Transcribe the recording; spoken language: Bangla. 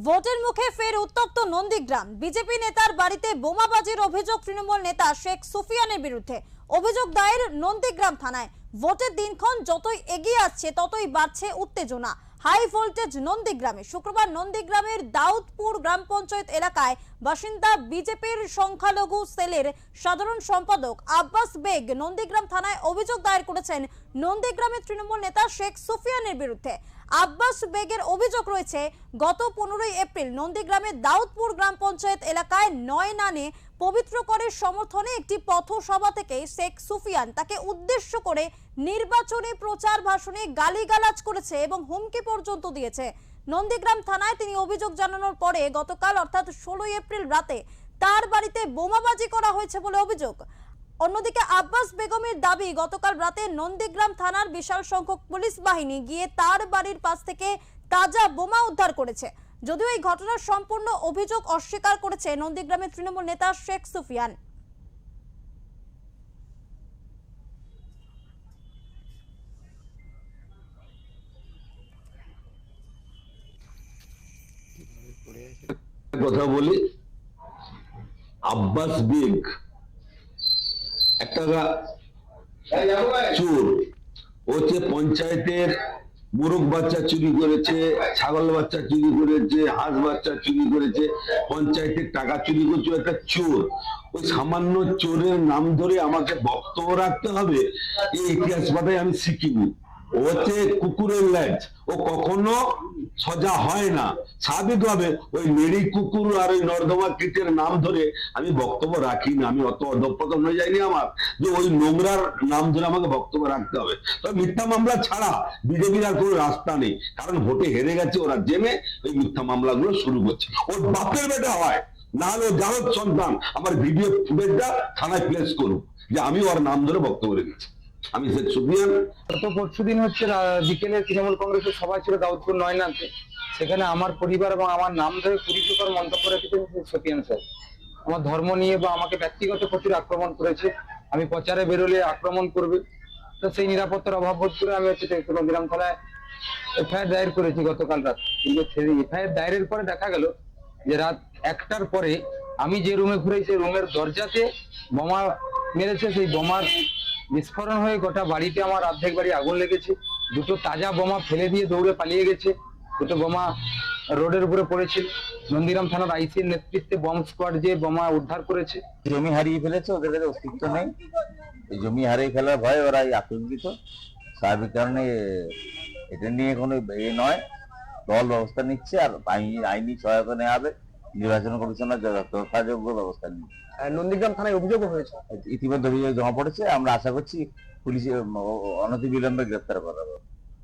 ভোটের মুখে ফের উত্তপ্ত নন্দীগ্রাম। বিজেপি নেতার বাড়িতে বোমাবাজির অভিযোগ তৃণমূল নেতা শেখ সুফিয়ানের বিরুদ্ধে। অভিযোগ দায়ের নন্দীগ্রাম থানায়। ভোটের দিনক্ষণ যতই এগিয়ে আসছে ততই বাড়ছে উত্তেজনা। হাই ভোল্টেজ নন্দীগ্রামে। শুক্রবার নন্দীগ্রামের দাউদপুর গ্রাম পঞ্চায়েত এলাকায় বাসিন্দা বিজেপির সংখ্যালঘু সেলের সাধারণ সম্পাদক আব্বাস বেগ নন্দীগ্রাম থানায় অভিযোগ দায়ের করেছেন নন্দীগ্রামের তৃণমূল নেতা শেখ সুফিয়ানের বিরুদ্ধে। আব্বাস বেগের অভিযোগ রয়েছে, গত 15 এপ্রিল নন্দীগ্রামের দাউদপুর গ্রাম পঞ্চায়েত এলাকায় নয়নানে পবিত্র করের সমর্থনে একটি পথসভা থেকে শেখ সুফিয়ান তাকে উদ্দেশ্য করে নির্বাচনী প্রচার ভাষণে গালিগালাজ করেছে এবং হুমকি পর্যন্ত দিয়েছে। নন্দীগ্রাম থানায় তিনি অভিযোগ জানানোর পরে গতকাল অর্থাৎ 16 এপ্রিল রাতে তার বাড়িতে বোমাবাজি করা হয়েছে বলে অভিযোগ। অন্যদিকে আব্বাস বেগমের দাবি, গতকাল রাতে নন্দীগ্রাম থানার বিশাল সংখ্যক পুলিশ বাহিনী গিয়ে তার বাড়ির পাশ থেকে তাজা বোমা উদ্ধার করেছে। যদিও এই ঘটনার সম্পূর্ণ অভিযোগ অস্বীকার করেছে নন্দীগ্রামের তৃণমূল নেতা শেখ সুফিয়ান। কথা বলি, আব্বাস বেগ একটা চোর। হচ্ছে পঞ্চায়েতের মোরগ বাচ্চা চুরি করেছে, ছাগল বাচ্চা চুরি করেছে, হাঁস বাচ্চা চুরি করেছে, পঞ্চায়েতের টাকা চুরি করছে। একটা চোর। ওই সামান্য চোরের নাম ধরে আমাকে বক্তব্য রাখতে হবে, এই ইতিহাস পাতায় আমি শিখিনি। ও হচ্ছে কুকুরের ল্যাজ, ও কখনো সজা হয় না। স্বাভাবিকভাবে ওই মেরি কুকুর আর ওই নর্দমা কীটের নাম ধরে আমি বক্তব্য রাখি না। আমি অত অধঃপতন হয়ে যায়নি আমার যে ওই নোংরার নাম ধরে আমাকে বক্তব্য রাখতে হবে। তবে মিথ্যা মামলা ছাড়া বিজেপির আর কোনো রাস্তা নেই, কারণ ভোটে হেরে গেছে। ওরা জেমে ওই মিথ্যা মামলাগুলো শুরু করছে। ওর বাপের বেটা হয়, না হলে জারদ সন্তান আমার ভিডিও ফুটেজটা থানায় প্লেস করুক যে আমি ওর নাম ধরে বক্তব্য রেখেছি। আমি শেখ সুফিয়ান। গত পরশুদিন হচ্ছে বিকেলে তৃণমূল কংগ্রেসের সভা ছিল দাউদপুর নয়নাতে। সেখানে আমার পরিবার এবং আমার নাম ধরে কুরুচিকর মন্তব্য রেখেছেন সুফিয়ান স্যার। আমার ধর্ম নিয়ে বা আমাকে ব্যক্তিগত প্রচুর আক্রমণ করেছে। আমি প্রচারে বেরোলে আক্রমণ করবে, তো সেই নিরাপত্তার অভাব বোধ করে আমি হচ্ছে নন্দীগ্রাম থানায় এফআইআর দায়ের করেছি গতকাল রাত। কিন্তু সেই এফআইআর দায়েরের পরে দেখা গেল যে রাত 1টার পরে আমি যে রুমে ঘুরে সেই রুমের দরজাতে বোমা মেরেছে। সেই বোমার বিস্ফোরণ হয়ে গোটা বাড়িতে আমার অর্ধেক বাড়ি আগুন লেগেছে। দুটো তাজা বোমা ফেলে দিয়ে দৌড়ে পালিয়ে গেছে। দুটো বোমা রোডের উপরে পড়েছিল। নন্দীগ্রাম থানার আইসির নেতৃত্বে বম্ব স্কোয়াড যে বোমা উদ্ধার করেছে। জমি হারিয়ে ফেলেছে, ওদের কাছে অস্তিত্ব নেই। এই জমি হারিয়ে ফেলার ভয়ে ওরা আতঙ্কিত। স্বাভাবিক কারণে এটা নিয়ে কোনো নয়, দল ব্যবস্থা নিচ্ছে আর আইনি সহায়তা নেওয়া হবে। নির্বাচন কমিশনার যথাযোগ্য ব্যবস্থা নিচ্ছে। নন্দীগ্রাম থানায় অভিযোগ হয়েছে, ইতিমধ্যে অভিযোগ জমা পড়েছে। আমরা আশা করছি পুলিশ অনতিবিলম্বে গ্রেপ্তার করা হবে।